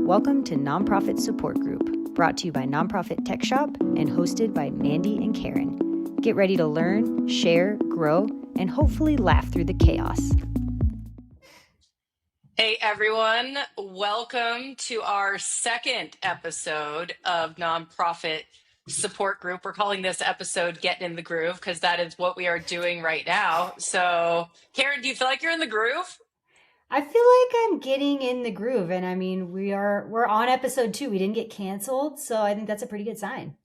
Welcome to Nonprofit Support Group, brought to you by Nonprofit Tech Shop and hosted by Mandy and Karen. Get ready to learn, share, grow, and hopefully laugh through the chaos. Hey everyone, welcome to our second episode of Nonprofit Support Group. We're calling this episode Getting in the Groove because that is what we are doing right now. So, Karen, do you feel like you're in the groove? I feel like I'm getting in the groove, and I mean we're on episode 2. We didn't get canceled, so I think that's a pretty good sign.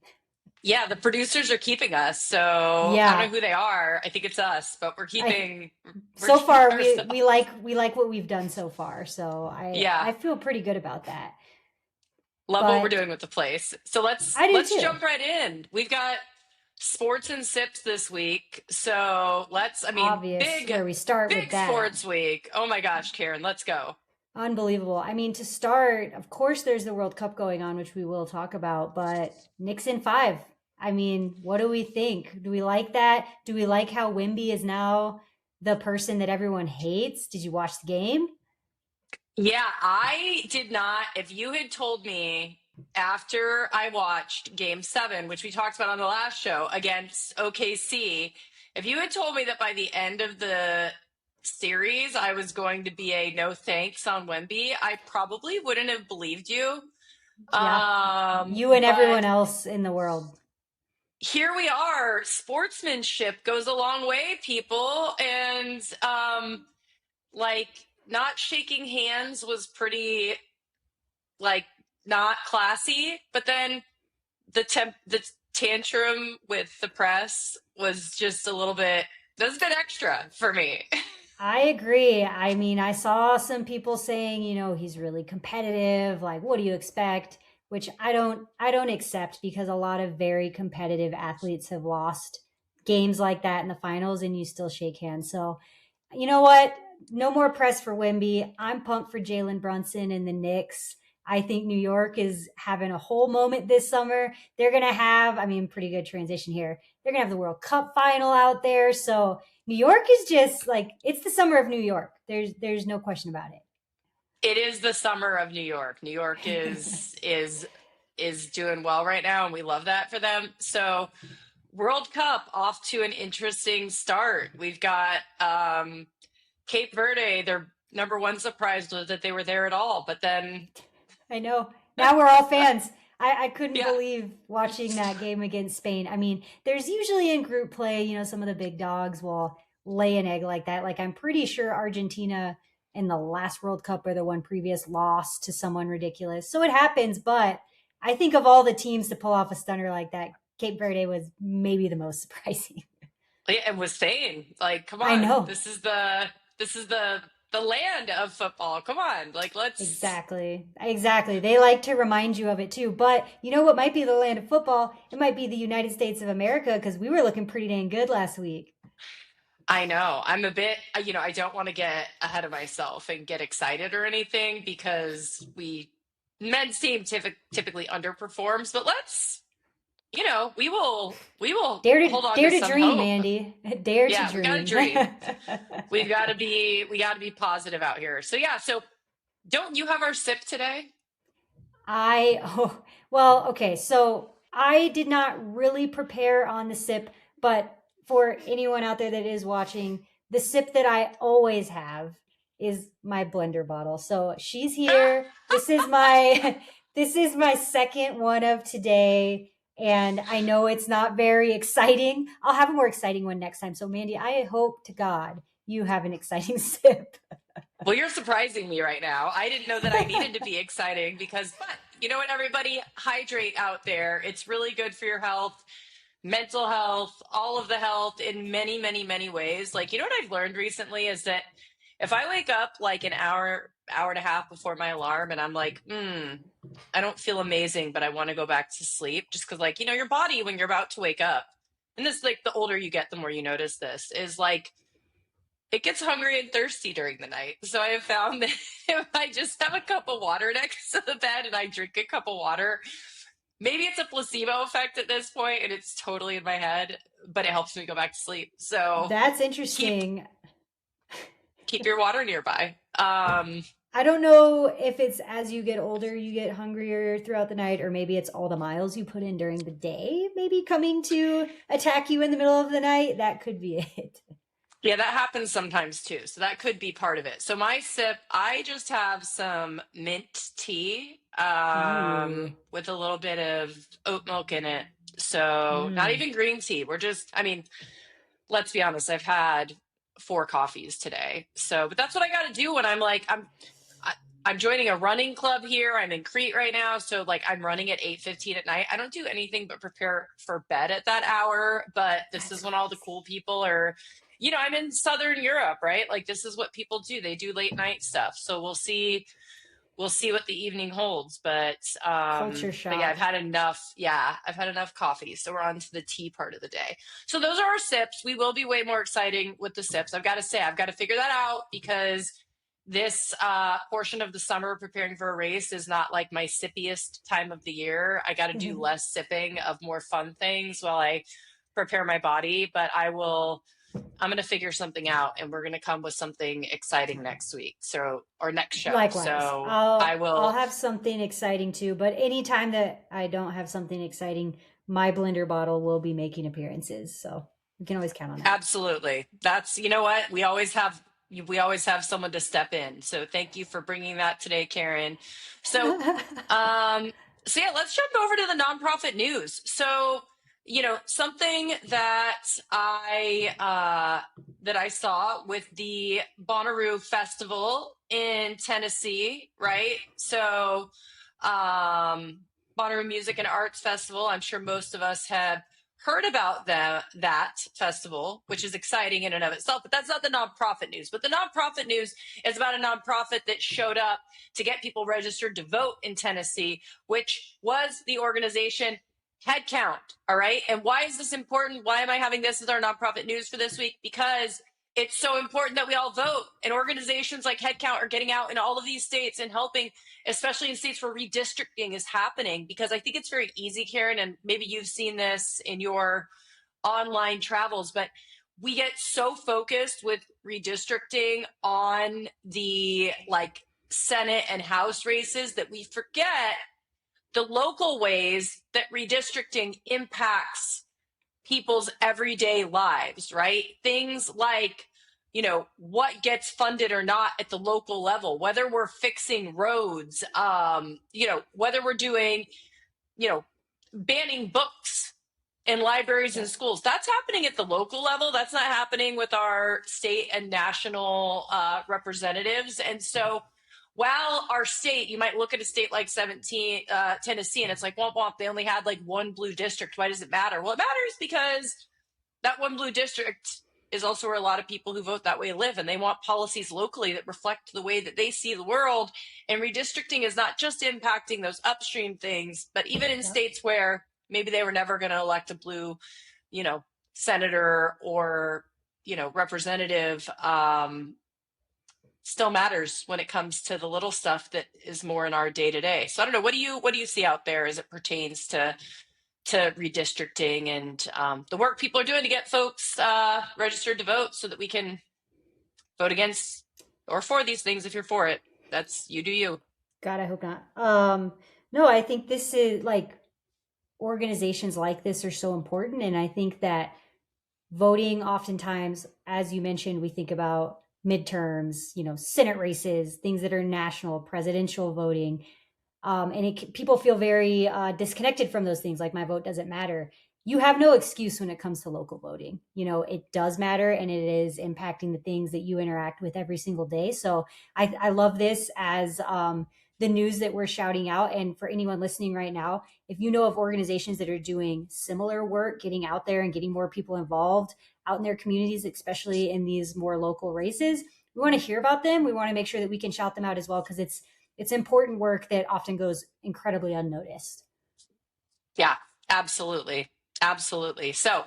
Yeah, the producers are keeping us. So, I don't Yeah, know who they are. I think it's us, but I we're so keeping far we ourselves. like what we've done so far, so Yeah, I feel pretty good about that. love what we're But doing with the place. So, let's I do let's too. jump right in. We've got sports and sips this week. So I mean, Obvious big, where we start with big that. sports week. Oh my gosh, Karen, let's go. Unbelievable. I mean, to start, of course, there's the World Cup going on, which we will talk about, but Knicks in 5. I mean, what do we think? Do we like that? Do we like how Wimby is now the person that everyone hates? Did you watch the game? Yeah, I did not. If you had told me after I watched game 7, which we talked about on the last show against OKC, if you had told me that by the end of the series I was going to be a no thanks on Wemby, I probably wouldn't have believed you. Yeah. You and everyone But else in the world. here we are. Sportsmanship goes a long way, people. And like not shaking hands was pretty like not classy, but then the tantrum with the press was just a little bit, that was a bit extra for me. I agree. I mean, I saw some people saying, he's really competitive, like what do you expect? Which I don't accept because a lot of very competitive athletes have lost games like that in the finals and you still shake hands. So, you know what? No more press for Wemby. I'm pumped for Jalen Brunson and the Knicks. I think New York is having a whole moment this summer. They're going to have, I mean, pretty good transition here. They're going to have the World Cup final out there. So New York is just like, it's the summer of New York. There's no question about It is the summer of New York. New York it. is doing well right now, and we love that for them. So World Cup off to an interesting start. We've got Cape Verde. Their number one surprise was that they were there at all, but then I know. Now we're all fans. I couldn't yeah. believe watching that game against Spain. I mean, there's usually in group play, some of the big dogs will lay an egg like that. Like I'm pretty sure Argentina in the last World Cup or the one previous lost to someone ridiculous. So it happens, but I think of all the teams to pull off a stunner like that, Cape Verde was maybe the most surprising. Yeah, and was saying, like, come I on, know. this is the land of football. Come on, like let's. Exactly. Exactly. They like to remind you of it too. But you know what might be the land of football? It might be the United States of America because we were looking pretty dang good last week. I know I'm a bit, I don't want to get ahead of myself and get excited or anything because men's team typically underperforms, but we will hold on Dare to to some dream, hope. Andy. Dare to Yeah, we got to dream. dream. We got to be positive out here. So yeah, so don't you have our sip today? Well, okay. So I did not really prepare on the sip, but for anyone out there that is watching, the sip that I always have is my blender bottle. So she's here. This is my this is my second one of today. And I know it's not very exciting. I'll have a more exciting one next time. So Mandy, I hope to God you have an exciting sip. Well, you're surprising me right now. I didn't know that I needed to be exciting but you know what, everybody, hydrate out there. It's really good for your health, mental health, all of the health in many, many, many ways. Like, you know what I've learned recently is that if I wake up like an hour and a half before my alarm and I'm like, I don't feel amazing, but I want to go back to sleep just because, like, your body when you're about to wake up, and this, like, the older you get, the more you notice this, is like it gets hungry and thirsty during the night. So I have found that if I just have a cup of water next to the bed and I drink a cup of water, maybe it's a placebo effect at this point and it's totally in my head, but it helps me go back to sleep. So That's keep interesting. keep your water nearby. I don't know if it's as you get older, you get hungrier throughout the night, or maybe it's all the miles you put in during the day, maybe coming to attack you in the middle of the night. That could be it. Yeah, that happens sometimes too. So that could be part of it. So my sip, I just have some mint tea Ooh. with a little bit of oat milk in it. So not Mm. even green tea. We're just, I mean, let's be honest, I've had 4 coffees today. So, but that's what I got to do when I, I'm joining a running club here. I'm in Crete right now, so like I'm running at 8:15 at night. I don't do anything but prepare for bed at that hour, but this That's is when all the crazy. cool people are, I'm in Southern Europe, right? Like this is what people do. They do late night stuff. So we'll see what the evening holds, Culture but yeah, I've shock. had enough. Yeah, I've had enough coffee, so we're on to the tea part of the day. So those are our sips. We will be way more exciting with the sips. I've got to say, I've got to figure that out because this portion of the summer preparing for a race is not like my sippiest time of the year. I got to do less sipping of more fun things while I prepare my body, but I'm going to figure something out and we're going to come with something exciting next week. So, or next show. Likewise. So I I'll will have something exciting too, but anytime that I don't have something exciting, my blender bottle will be making appearances. So we can always count on that. absolutely. You know what? We always have someone to step in. So thank you for bringing that today, Karen. So, um, so yeah, let's jump over to the nonprofit news. So, something that I saw with the Bonnaroo Festival in Tennessee, right? So, Bonnaroo Music and Arts Festival. I'm sure most of us have heard about that festival, which is exciting in and of itself, but that's not the nonprofit news. But the nonprofit news is about a nonprofit that showed up to get people registered to vote in Tennessee, which was the organization HeadCount. All right. And why is this important? Why am I having this as our nonprofit news for this week? Because it's so important that we all vote. And organizations like HeadCount are getting out in all of these states and helping, especially in states where redistricting is happening. Because I think it's very easy, Karen, and maybe you've seen this in your online travels, but we get so focused with redistricting on the like Senate and House races that we forget the local ways that redistricting impacts people's everyday lives, right? Things like, what gets funded or not at the local level, whether we're fixing roads, whether we're doing, you know, banning books in libraries and Yep. schools. That's happening at the local level. That's not happening with our state and national representatives. And so while our state, you might look at a state like Tennessee, and it's like, womp womp, they only had like one blue district. Why does it matter? Well, it matters because that one blue district is also where a lot of people who vote that way live, and they want policies locally that reflect the way that they see the world. And redistricting is not just impacting those upstream things, but even in Yep. states where maybe they were never going to elect a blue, you know, senator or, representative, still matters when it comes to the little stuff that is more in our day to day. So I don't know. What do you see out there as it pertains to redistricting and the work people are doing to get folks registered to vote so that we can vote against or for these things if you're for it. That's you do you. God, I hope not. No, I think this is like organizations like this are so important. And I think that voting oftentimes, as you mentioned, we think about midterms, Senate races, things that are national, presidential voting. And people feel very disconnected from those things, like my vote doesn't matter. You have no excuse when it comes to local voting. It does matter, and it is impacting the things that you interact with every single day. So I love this as the news that we're shouting out. And for anyone listening right now, if you know of organizations that are doing similar work, getting out there and getting more people involved out in their communities, especially in these more local races, we want to hear about them. We want to make sure that we can shout them out as well, because it's important work that often goes incredibly unnoticed. Yeah, absolutely. Absolutely. So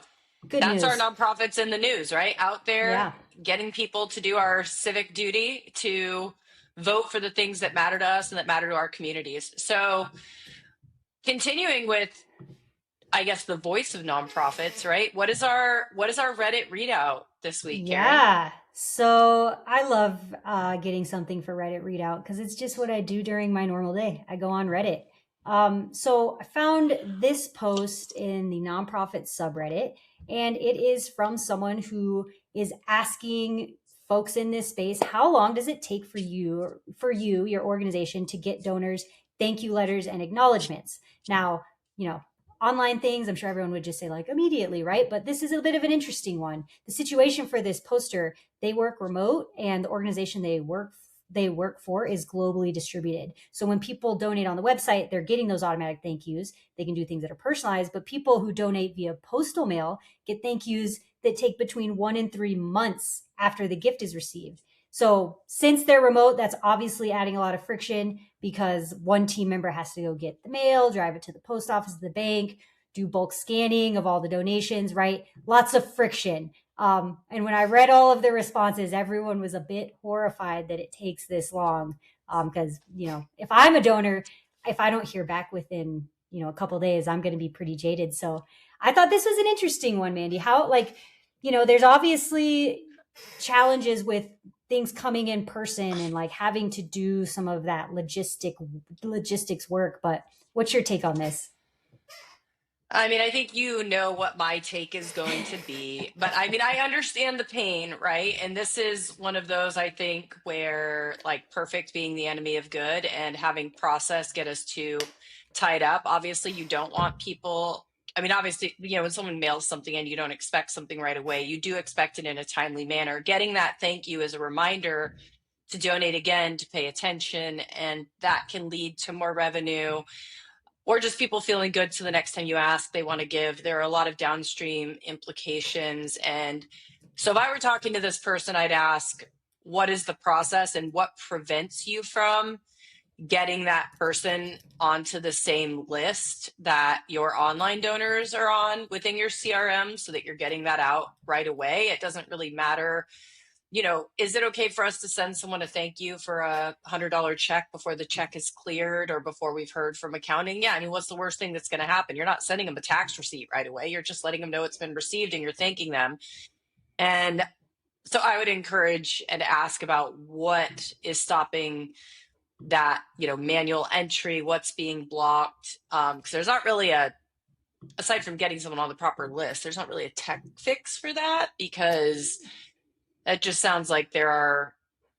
Good that's our news. nonprofits in the news, right? Out there Yeah. getting people to do our civic duty to vote for the things that matter to us and that matter to our communities. So continuing with I guess, the voice of nonprofits, right? What is our Reddit readout this week, Karen? Yeah. So I love getting something for Reddit readout because it's just what I do during my normal day. I go on Reddit. So I found this post in the nonprofit subreddit, and it is from someone who is asking folks in this space, how long does it take for you, your organization, to get donors thank you letters and acknowledgments? Now, you know, online things, I'm sure everyone would just say like immediately, right? But this is a bit of an interesting one. The situation for this poster, they work remote and the organization they work for is globally distributed. So when people donate on the website, they're getting those automatic thank yous. They can do things that are personalized, but people who donate via postal mail get thank yous that take between 1 and 3 months after the gift is received. So since they're remote, that's obviously adding a lot of friction because one team member has to go get the mail, drive it to the post office, the bank, do bulk scanning of all the donations, right? Lots of friction. And when I read all of the responses, everyone was a bit horrified that it takes this long. Because, if I'm a donor, if I don't hear back within, a couple days, I'm going to be pretty jaded. So I thought this was an interesting one, Mandy. How, like, there's obviously challenges with things coming in person and like having to do some of that logistics work. But what's your take on this? I mean, I think you know what my take is going to be, but I mean, I understand the pain, right? And this is one of those, I think, where like perfect being the enemy of good and having process get us too tied up. Obviously, you don't want people. I mean, obviously, when someone mails something and you don't expect something right away, you do expect it in a timely manner. Getting that thank you is a reminder to donate again, to pay attention, and that can lead to more revenue or just people feeling good. So the next time you ask, they want to give. There are a lot of downstream implications. And so if I were talking to this person, I'd ask, what is the process and what prevents you from getting that person onto the same list that your online donors are on within your CRM so that you're getting that out right away? It doesn't really matter. Is it okay for us to send someone a thank you for $100 check before the check is cleared or before we've heard from accounting? Yeah, I mean, what's the worst thing that's going to happen? You're not sending them a tax receipt right away. You're just letting them know it's been received and you're thanking them. And so I would encourage and ask about what is stopping that, manual entry, what's being blocked. Because there's not really aside from getting someone on the proper list, there's not really a tech fix for that because it just sounds like there are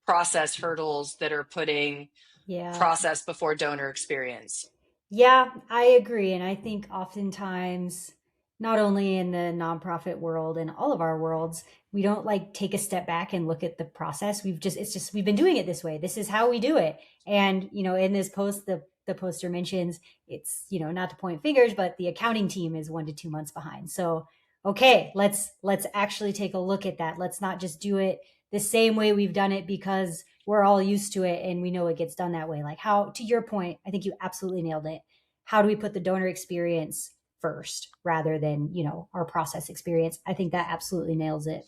process hurdles that are putting Yeah. process before donor experience. Yeah, I agree. And I think oftentimes, not only in the nonprofit world and all of our worlds, we don't like take a step back and look at the process. We've been doing it this way. This is how we do it. And, in this post, the poster mentions it's, not to point fingers, but the accounting team is 1 to 2 months behind. So, okay, let's actually take a look at that. Let's not just do it the same way we've done it because we're all used to it and we know it gets done that way. Like, how, to your point, I think you absolutely nailed it. How do we put the donor experience first rather than, our process experience? I think that absolutely nails it.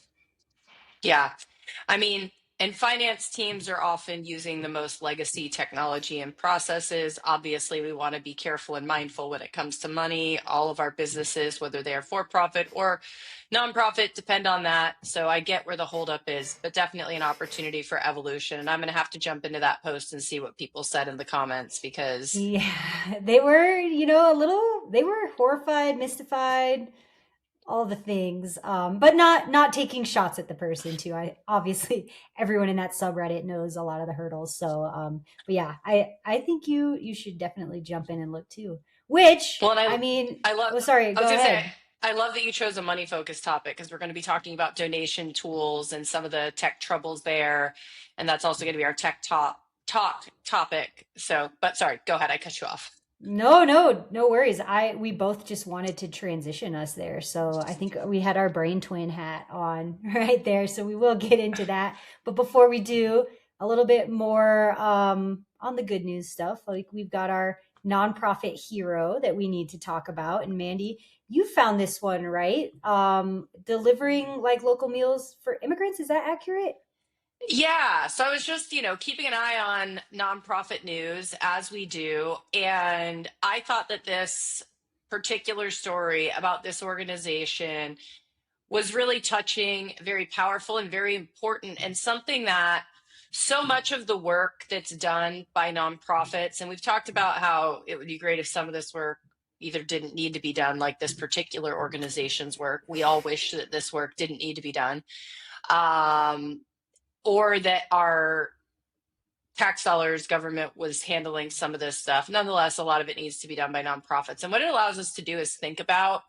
Yeah. I mean, and finance teams are often using the most legacy technology and processes. Obviously, we want to be careful and mindful when it comes to money. All of our businesses, whether they are for profit or nonprofit, depend on that. So I get where the holdup is, but definitely an opportunity for evolution. And I'm going to have to jump into that post and see what people said in the comments because Yeah, they were, they were horrified, mystified, all the things, but not taking shots at the person too. I obviously everyone in that subreddit knows a lot of the hurdles. So, but yeah, I think you should definitely jump in and look too. Which Well, and I mean, I love, oh, sorry, I was go going to say, ahead. I love that you chose a money focused topic because we're going to be talking about donation tools and some of the tech troubles there. And that's also going to be our tech talk topic. So, but sorry, go ahead. I cut you off. No, no, no worries. We both just wanted to transition us there. So I think we had our brain twin hat on right there. So we will get into that. But before we do, a little bit more on the good news stuff. Like we've got our nonprofit hero that we need to talk about. And Mandy, you found this one, right? Delivering like local meals for immigrants. Is that accurate? Yeah. So I was just, keeping an eye on nonprofit news as we do. And I thought that this particular story about this organization was really touching, very powerful, and very important, and something that so much of the work that's done by nonprofits, and we've talked about how it would be great if some of this work either didn't need to be done, like this particular organization's work. We all wish that this work didn't need to be done, um, or that our tax dollars government was handling some of this stuff. Nonetheless, a lot of it needs to be done by nonprofits. And what it allows us to do is think about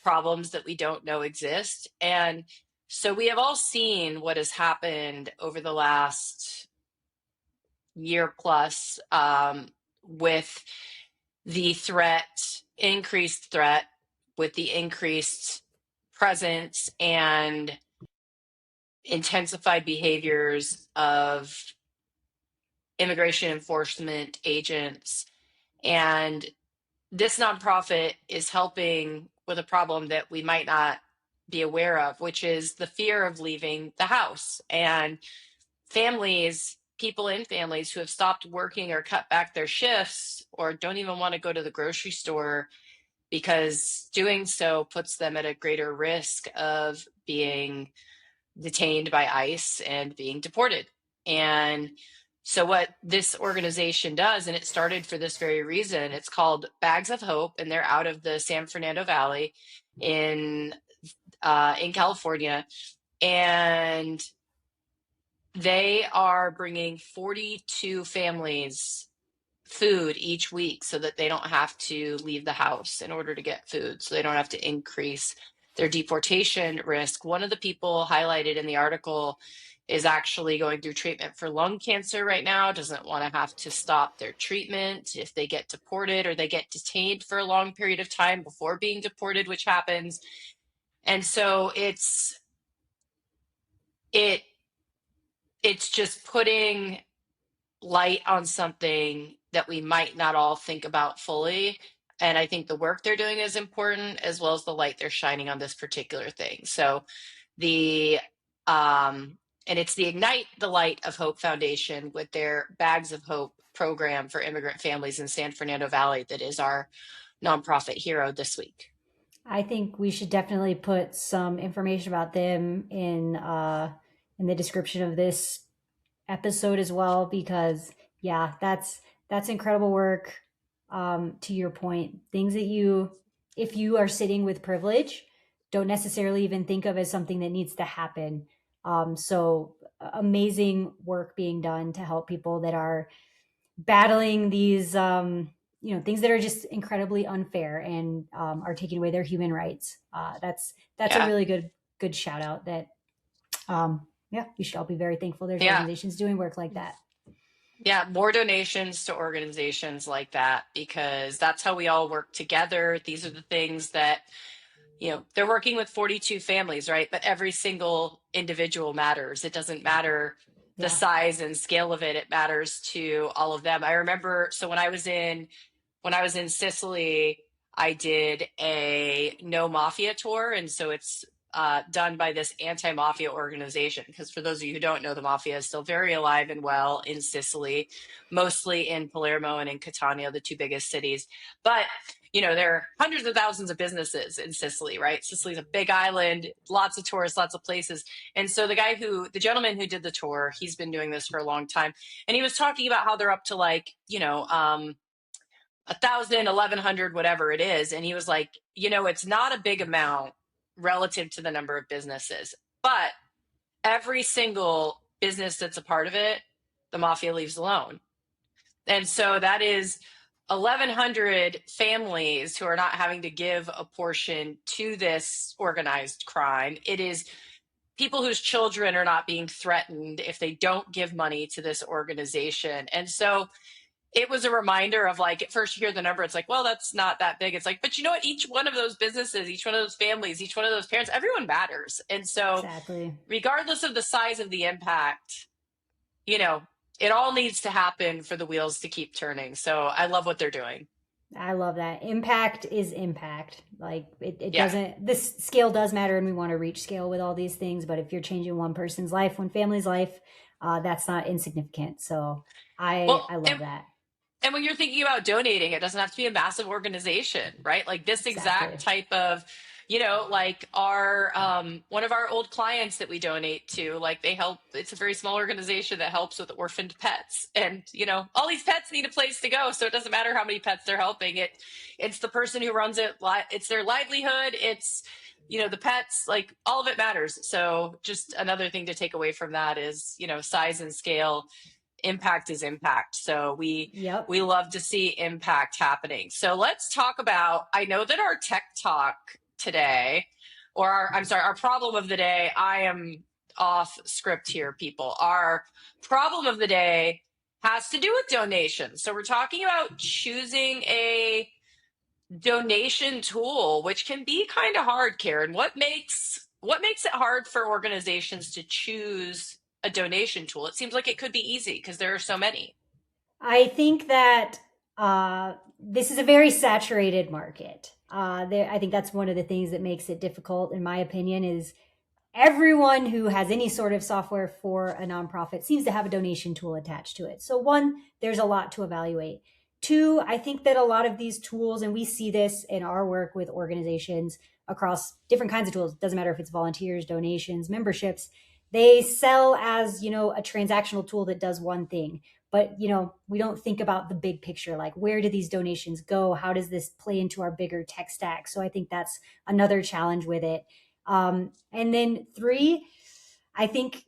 problems that we don't know exist. And so we have all seen what has happened over the last year plus, with the increased threat, with the increased presence and intensified behaviors of immigration enforcement agents. And this nonprofit is helping with a problem that we might not be aware of, which is the fear of leaving the house. And people in families who have stopped working or cut back their shifts or don't even want to go to the grocery store because doing so puts them at a greater risk of being detained by ICE and being deported. And so what this organization does, and it started for this very reason, it's called Bags of Hope, and they're out of the San Fernando Valley in California, and they are bringing 42 families food each week so that they don't have to leave the house in order to get food, so they don't have to increase their deportation risk. One of the people highlighted in the article is actually going through treatment for lung cancer right now, doesn't want to have to stop their treatment if they get deported or they get detained for a long period of time before being deported, which happens. And so it's just putting light on something that we might not all think about fully. And I think the work they're doing is important, as well as the light they're shining on this particular thing. So and it's the Ignite the Light of Hope Foundation with their Bags of Hope program for immigrant families in San Fernando Valley that is our nonprofit hero this week. I think we should definitely put some information about them in the description of this episode as well, because yeah, that's incredible work. To your point, things that if you are sitting with privilege, don't necessarily even think of as something that needs to happen. So amazing work being done to help people that are battling these, things that are just incredibly unfair and are taking away their human rights. That's a Yeah. really good shout out that, yeah, we should all be very thankful there's Yeah. organizations doing work like that. Yeah, more donations to organizations like that, because that's how we all work together. These are the things that, they're working with 42 families, right? But every single individual matters. It doesn't matter the size and scale of it. It matters to all of them. I remember, so when I was in Sicily, I did a no mafia tour. And so it's done by this anti-mafia organization, because for those of you who don't know, the mafia is still very alive and well in Sicily, mostly in Palermo and in Catania, the two biggest cities. But there are hundreds of thousands of businesses in Sicily, right? Sicily's a big island, lots of tourists, lots of places. And so the gentleman who did the tour, he's been doing this for a long time, and he was talking about how they're up to 1,000, 1,100, whatever it is. And he was like, it's not a big amount relative to the number of businesses, but every single business that's a part of it, the mafia leaves alone. And so that is 1,100 families who are not having to give a portion to this organized crime. It is people whose children are not being threatened if they don't give money to this organization. And so it was a reminder of, at first you hear the number, it's like, well, that's not that big. It's like, but you know what? Each one of those businesses, each one of those families, each one of those parents, everyone matters. And so Exactly. Regardless of the size of the impact, it all needs to happen for the wheels to keep turning. So I love what they're doing. I love that. Impact is impact. It Yeah. doesn't, this scale does matter, and we want to reach scale with all these things. But if you're changing one person's life, one family's life, that's not insignificant. So I love that. And when you're thinking about donating, it doesn't have to be a massive organization, right? Like this exact Exactly. type of, like our one of our old clients that we donate to, like they help. It's a very small organization that helps with orphaned pets, and all these pets need a place to go. So it doesn't matter how many pets they're helping. It's the person who runs it. It's their livelihood. It's the pets. Like all of it matters. So just another thing to take away from that is size and scale. Impact is impact. So Yep. we love to see impact happening. So let's talk about, I know that our tech talk today, or I'm sorry, our problem of the day, I am off script here, people. Our problem of the day has to do with donations. So we're talking about choosing a donation tool, which can be kind of hard, Karen. What makes it hard for organizations to choose a donation tool? It seems like it could be easy because there are so many. I think that this is a very saturated market. I think that's one of the things that makes it difficult, in my opinion, is everyone who has any sort of software for a nonprofit seems to have a donation tool attached to it. So, one, there's a lot to evaluate. Two, I think that a lot of these tools, and we see this in our work with organizations across different kinds of tools, doesn't matter if it's volunteers, donations, memberships, they sell as, a transactional tool that does one thing. But, we don't think about the big picture, like where do these donations go? How does this play into our bigger tech stack? So I think that's another challenge with it. And then three, I think,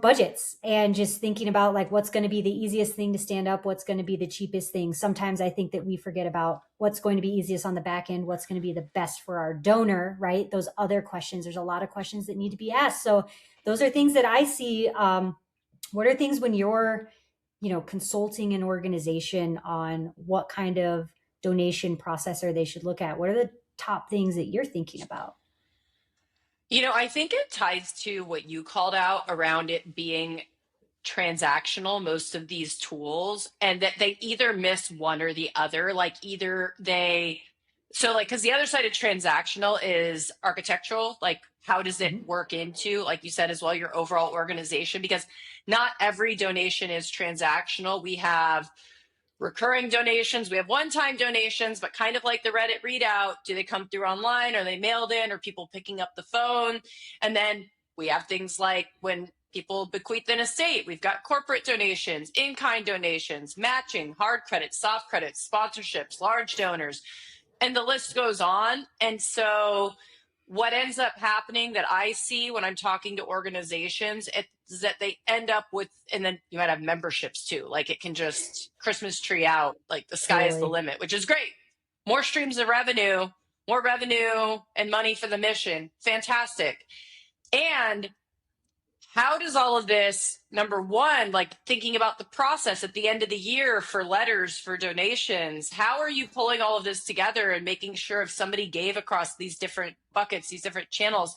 budgets and just thinking about like what's going to be the easiest thing to stand up, what's going to be the cheapest thing. Sometimes I think that we forget about what's going to be easiest on the back end, what's going to be the best for our donor, right? Those other questions, there's a lot of questions that need to be asked. So those are things that I see. What are things when you're, consulting an organization on what kind of donation processor they should look at? What are the top things that you're thinking about? I think it ties to what you called out around it being transactional, most of these tools, and that they either miss one or the other. Like either because the other side of transactional is architectural, like how does it Mhm. work into, like you said as well, your overall organization? Because not every donation is transactional. We have recurring donations. We have one-time donations, but kind of like the Reddit readout, do they come through online? Are they mailed in? Or people picking up the phone? And then we have things like when people bequeath an estate, we've got corporate donations, in-kind donations, matching, hard credits, soft credits, sponsorships, large donors, and the list goes on. And so what ends up happening that I see when I'm talking to organizations is that they end up with, and then you might have memberships too. Like it can just Christmas tree out, like the sky is the Totally. limit, which is great. More streams of revenue, more revenue and money for the mission. Fantastic. And how does all of this, number one, like thinking about the process at the end of the year for letters, for donations, how are you pulling all of this together and making sure if somebody gave across these different buckets, these different channels,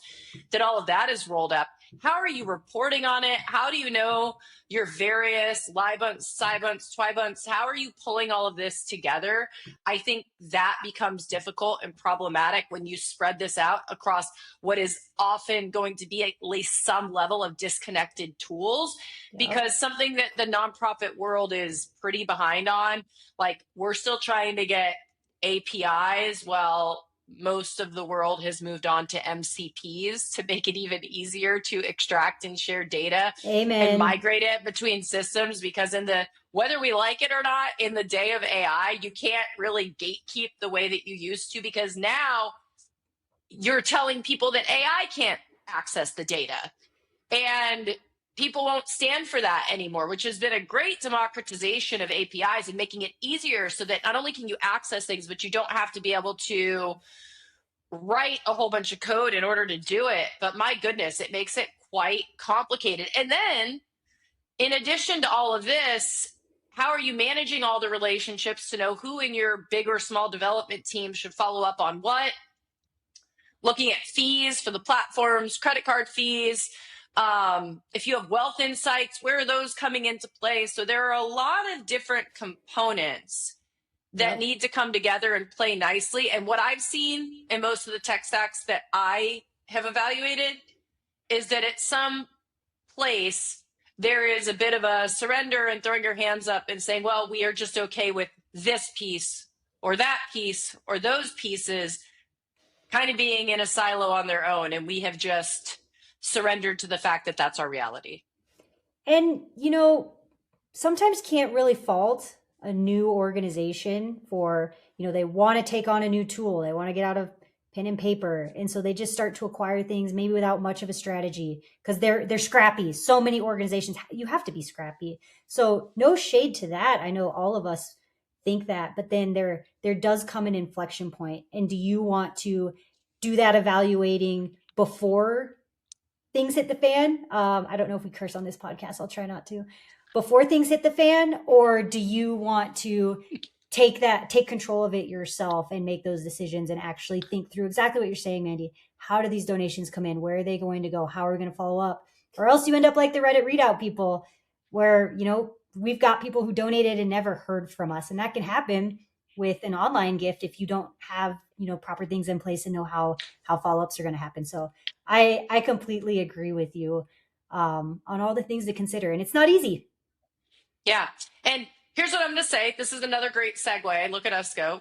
that all of that is rolled up? How are you reporting on it? How do you know your various libunts, sibunts, twibunts? How are you pulling all of this together? I think that becomes difficult and problematic when you spread this out across what is often going to be at least some level of disconnected tools, Yep. because something that the nonprofit world is pretty behind on, like we're still trying to get APIs. Well, most of the world has moved on to MCPs to make it even easier to extract and share data and Amen. migrate it between systems, because whether we like it or not, in the day of AI, you can't really gatekeep the way that you used to, because now you're telling people that AI can't access the data. And people won't stand for that anymore, which has been a great democratization of APIs and making it easier so that not only can you access things, but you don't have to be able to write a whole bunch of code in order to do it. But my goodness, it makes it quite complicated. And then, in addition to all of this, how are you managing all the relationships to know who in your big or small development team should follow up on what? Looking at fees for the platforms, credit card fees. If you have wealth insights, where are those coming into play? So there are a lot of different components that Yep. need to come together and play nicely. And what I've seen in most of the tech stacks that I have evaluated is that at some place, there is a bit of a surrender and throwing your hands up and saying, well, we are just okay with this piece or that piece or those pieces kind of being in a silo on their own. And we have just surrendered to the fact that that's our reality. And, sometimes can't really fault a new organization for, they want to take on a new tool. They want to get out of pen and paper. And so they just start to acquire things maybe without much of a strategy because they're scrappy. So many organizations, you have to be scrappy. So no shade to that. I know all of us think that, but then there does come an inflection point. And do you want to do that evaluating before things hit the fan? I don't know if we curse on this podcast. I'll try not to. Before things hit the fan, or do you want to take control of it yourself and make those decisions and actually think through exactly what you're saying, Mandy? How do these donations come in? Where are they going to go? How are we going to follow up? Or else you end up like the Reddit readout people where, we've got people who donated and never heard from us. And that can happen with an online gift if you don't have, proper things in place and know how follow-ups are going to happen. So I completely agree with you on all the things to consider. And it's not easy. Yeah. And here's what I'm going to say. This is another great segue. Look at us go.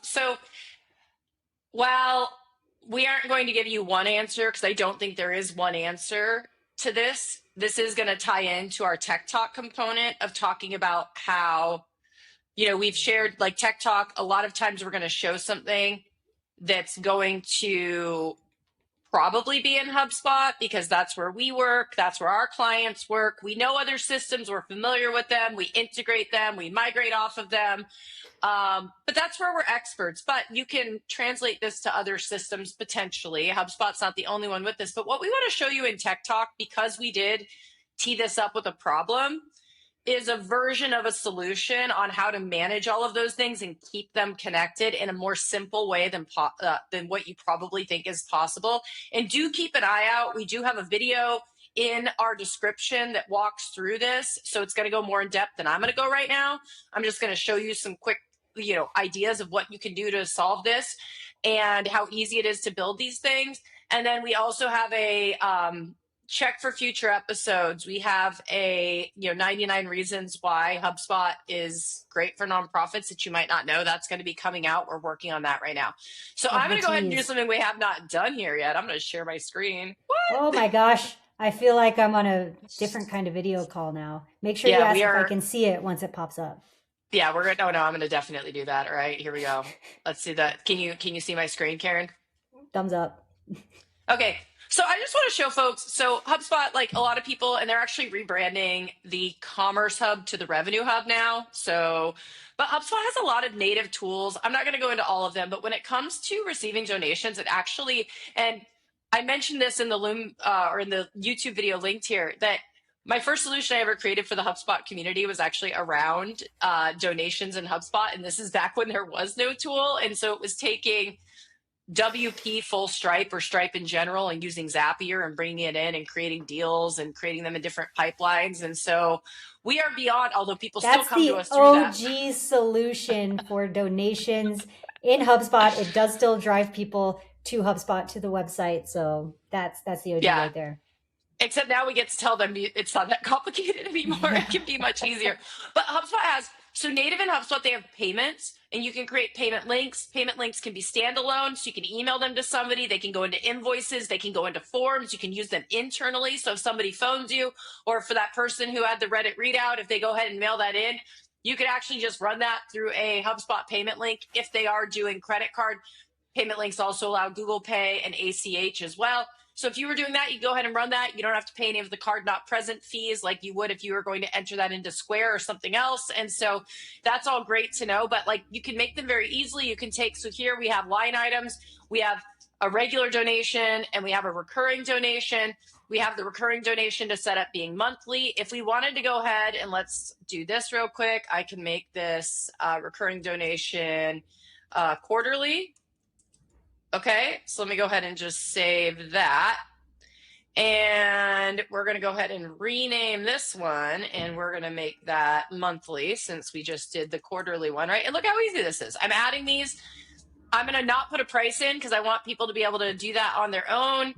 So while we aren't going to give you one answer, because I don't think there is one answer to this, this is going to tie into our tech talk component of talking about how, we've shared like tech talk. A lot of times we're going to show something that's going to probably be in HubSpot because that's where we work. That's where our clients work. We know other systems. We're familiar with them. We integrate them. We migrate off of them. But that's where we're experts. But you can translate this to other systems potentially. HubSpot's not the only one with this. But what we want to show you in Tech Talk, because we did tee this up with a problem, is a version of a solution on how to manage all of those things and keep them connected in a more simple way than what you probably think is possible. And do keep an eye out. We do have a video in our description that walks through this. So it's going to go more in depth than I'm going to go right now. I'm just going to show you some quick, ideas of what you can do to solve this and how easy it is to build these things. And then we also have a, check for future episodes. We have a 99 reasons why HubSpot is great for nonprofits that you might not know. That's going to be coming out. We're working on that right now. So I'm going to go ahead and do something we have not done here yet. I'm going to share my screen. What? Oh my gosh. I feel like I'm on a different kind of video call now. Make sure you ask if I can see it once it pops up. Yeah, we're going to, no, I'm going to definitely do that. All right, here we go. Let's see that. Can you see my screen, Karen? Thumbs up. Okay. So I just want to show folks, so HubSpot, like a lot of people, and they're actually rebranding the Commerce Hub to the Revenue Hub now. But HubSpot has a lot of native tools. I'm not going to go into all of them, but when it comes to receiving donations, it actually, and I mentioned this in the Loom or in the YouTube video linked here, that my first solution I ever created for the HubSpot community was actually around donations in HubSpot. And this is back when there was no tool. And so it was taking WP full Stripe or Stripe in general and using Zapier and bringing it in and creating deals and creating them in different pipelines. And so we are beyond, although people still come to us through that. That's the OG solution for donations in HubSpot. It does still drive people to HubSpot, to the website. So that's the OG right there. Except now we get to tell them it's not that complicated anymore. It can be much easier. But HubSpot has, so native in HubSpot, they have payments, and you can create payment links. Payment links can be standalone, so you can email them to somebody. They can go into invoices. They can go into forms. You can use them internally. So if somebody phones you, or for that person who had the Reddit readout, if they go ahead and mail that in, you could actually just run that through a HubSpot payment link. If they are doing credit card, payment links also allow Google Pay and ACH as well. So if you were doing that, you go ahead and run that. You don't have to pay any of the card not present fees like you would if you were going to enter that into Square or something else. And so that's all great to know, but like you can make them very easily. You can take, so here we have line items. We have a regular donation and we have a recurring donation. We have the recurring donation to set up being monthly. If we wanted to go ahead and let's do this real quick, I can make this recurring donation quarterly. Okay, so let me go ahead and just save that. And we're going to go ahead and rename this one, and we're going to make that monthly since we just did the quarterly one, right? And look how easy this is. I'm adding these. I'm going to not put a price in because I want people to be able to do that on their own.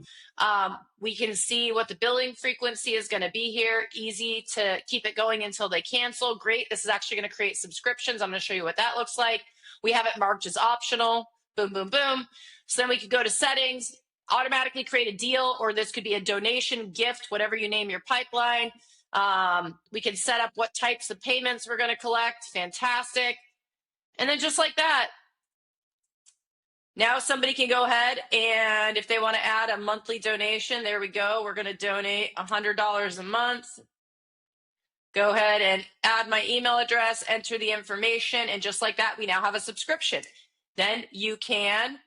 We can see what the billing frequency is going to be here. Easy to keep it going until they cancel. Great. This is actually going to create subscriptions. I'm going to show you what that looks like. We have it marked as optional. Boom, boom, boom. So then we could go to settings, automatically create a deal, or this could be a donation, gift, whatever you name your pipeline. We can set up what types of payments we're going to collect. Fantastic. And then just like that, now somebody can go ahead and if they want to add a monthly donation, there we go. We're going to donate $100 a month. Go ahead and add my email address, enter the information, and just like that, we now have a subscription. Then you can,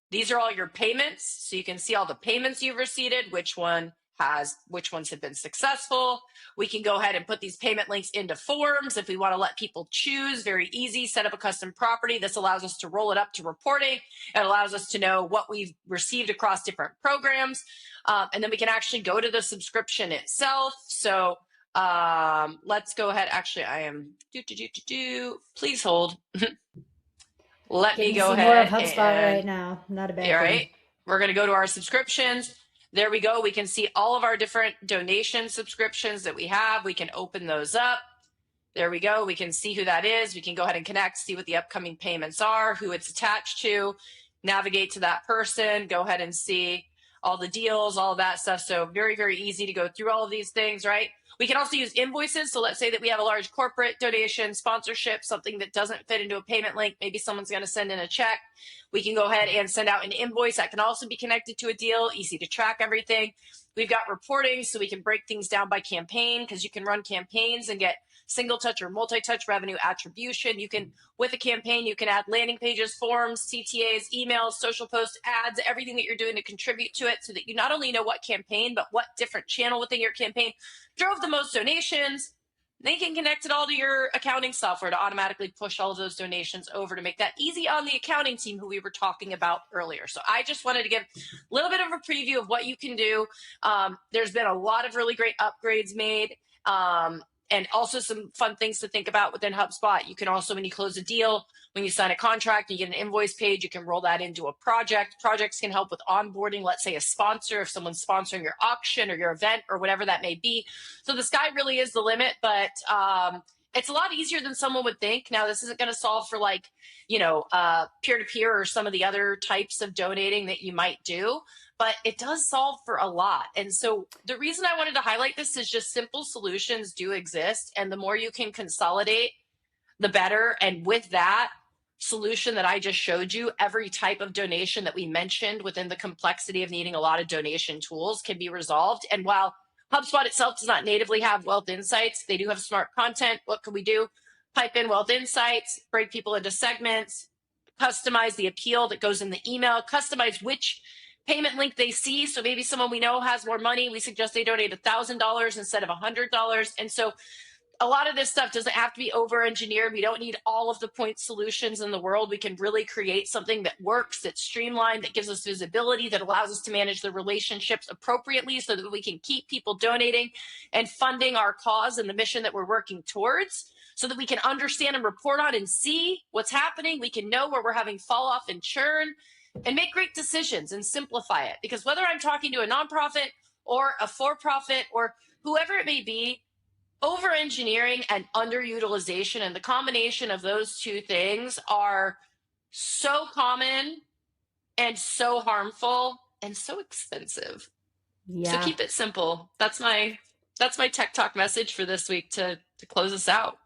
these are all your payments. So you can see all the payments you've received, which ones have been successful. We can go ahead and put these payment links into forms if we want to let people choose. Very easy. Set up a custom property. This allows us to roll it up to reporting. It allows us to know what we've received across different programs. And then we can actually go to the subscription itself. So let's go ahead. Actually, I am please hold. Let Getting me to go see more of ahead HubSpot and right now. Not a bad all thing. right. We're going to go to our subscriptions. There we go. We can see all of our different donation subscriptions that we have. We can open those up. There we go. We can see who that is. We can go ahead and connect, see what the upcoming payments are, who it's attached to, navigate to that person, go ahead and see all the deals, all of that stuff. So very, very easy to go through all of these things, right? We can also use invoices. So let's say that we have a large corporate donation, sponsorship, something that doesn't fit into a payment link. Maybe someone's going to send in a check. We can go ahead and send out an invoice that can also be connected to a deal, easy to track everything. We've got reporting, so we can break things down by campaign because you can run campaigns and get single touch or multi-touch revenue attribution. You can, with a campaign, you can add landing pages, forms, CTAs, emails, social posts, ads, everything that you're doing to contribute to it so that you not only know what campaign, but what different channel within your campaign drove the most donations. Then you can connect it all to your accounting software to automatically push all of those donations over to make that easy on the accounting team who we were talking about earlier. So I just wanted to give a little bit of a preview of what you can do. There's been a lot of really great upgrades made. And also some fun things to think about within HubSpot. You can also, when you close a deal, when you sign a contract, you get an invoice page, you can roll that into a project. Projects can help with onboarding, let's say a sponsor, if someone's sponsoring your auction or your event or whatever that may be. So the sky really is the limit, but it's a lot easier than someone would think. Now, this isn't going to solve for like, peer-to-peer or some of the other types of donating that you might do, but it does solve for a lot. And so the reason I wanted to highlight this is just simple solutions do exist. And the more you can consolidate, the better. And with that solution that I just showed you, every type of donation that we mentioned within the complexity of needing a lot of donation tools can be resolved. And while HubSpot itself does not natively have wealth insights, they do have smart content. What can we do? Pipe in wealth insights, break people into segments, customize the appeal that goes in the email, customize which payment link they see. So maybe someone we know has more money. We suggest they donate $1,000 instead of $100. And so a lot of this stuff doesn't have to be over engineered. We don't need all of the point solutions in the world. We can really create something that works, that's streamlined, that gives us visibility, that allows us to manage the relationships appropriately so that we can keep people donating and funding our cause and the mission that we're working towards, so that we can understand and report on and see what's happening. We can know where we're having fall off and churn and make great decisions and simplify it. Because whether I'm talking to a nonprofit or a for-profit or whoever it may be, over engineering and underutilization and the combination of those two things are so common and so harmful and so expensive. So Yeah. keep it simple. That's my tech talk message for this week to close us out.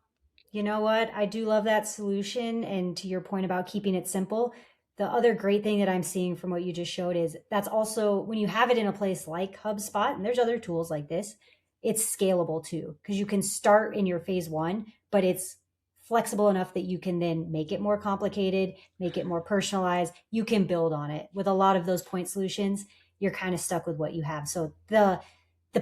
You know what? I do love that solution. And to your point about keeping it simple, the other great thing that I'm seeing from what you just showed is that's also when you have it in a place like HubSpot, and there's other tools like this, it's scalable too, because you can start in your phase one, but it's flexible enough that you can then make it more complicated, make it more personalized. You can build on it. With a lot of those point solutions, you're kind of stuck with what you have. So the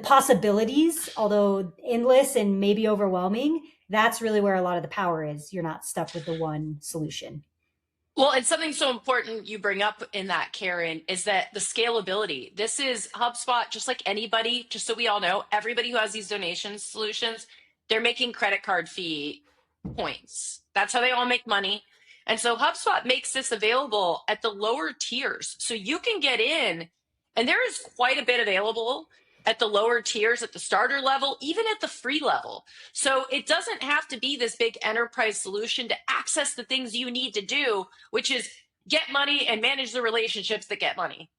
possibilities, although endless and maybe overwhelming, that's really where a lot of the power is. You're not stuck with the one solution. Well, and something so important you bring up in that, Karen, is that the scalability. This is HubSpot, just like anybody, just so we all know, everybody who has these donation solutions, they're making credit card fee points. That's how they all make money. And so HubSpot makes this available at the lower tiers. So you can get in, and there is quite a bit available at the lower tiers, at the starter level, even at the free level. So it doesn't have to be this big enterprise solution to access the things you need to do, which is get money and manage the relationships that get money,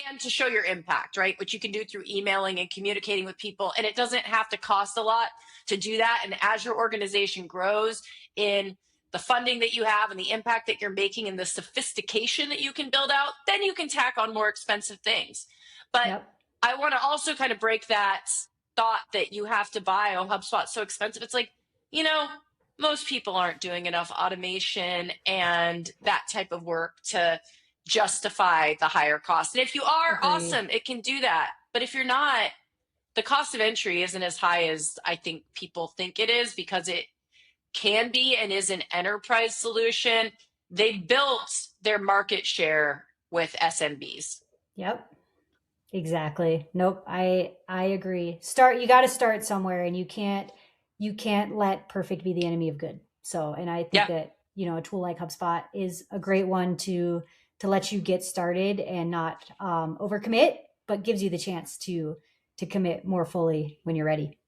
and to show your impact, right? Which you can do through emailing and communicating with people. And it doesn't have to cost a lot to do that. And as your organization grows in the funding that you have and the impact that you're making and the sophistication that you can build out, then you can tack on more expensive things. But Yep. I want to also kind of break that thought that you have to buy, oh, HubSpot's so expensive. It's like, you know, most people aren't doing enough automation and that type of work to justify the higher cost. And if you are, Agreed. awesome, it can do that. But if you're not, the cost of entry isn't as high as I think people think it is, because it can be and is an enterprise solution. They built their market share with SMBs. Yep. Exactly. Nope. I agree. You got to start somewhere, and you can't let perfect be the enemy of good. So, and I think Yeah. that, a tool like HubSpot is a great one to let you get started and not overcommit, but gives you the chance to commit more fully when you're ready.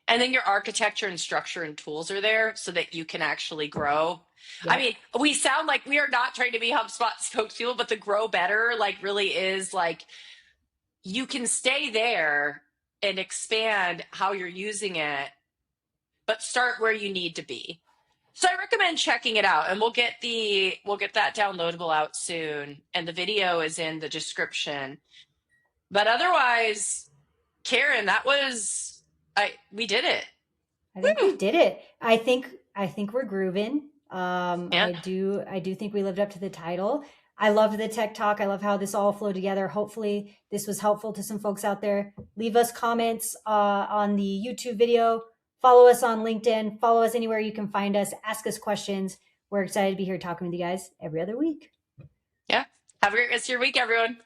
And then your architecture and structure and tools are there so that you can actually grow. I Yep. mean, we sound like we are not trying to be HubSpot spokespeople, but the grow better like really is like you can stay there and expand how you're using it, but start where you need to be. So I recommend checking it out, and we'll get that downloadable out soon, and the video is in the description. But otherwise, Karen, that was we did it. I think Woo! we did it. I think we're grooving. Yeah. I do think we lived up to the title. I loved the tech talk. I love how this all flowed together. Hopefully, this was helpful to some folks out there. Leave us comments on the YouTube video. Follow us on LinkedIn. Follow us anywhere you can find us. Ask us questions. We're excited to be here talking with you guys every other week. Yeah. Have a great rest of your week, everyone.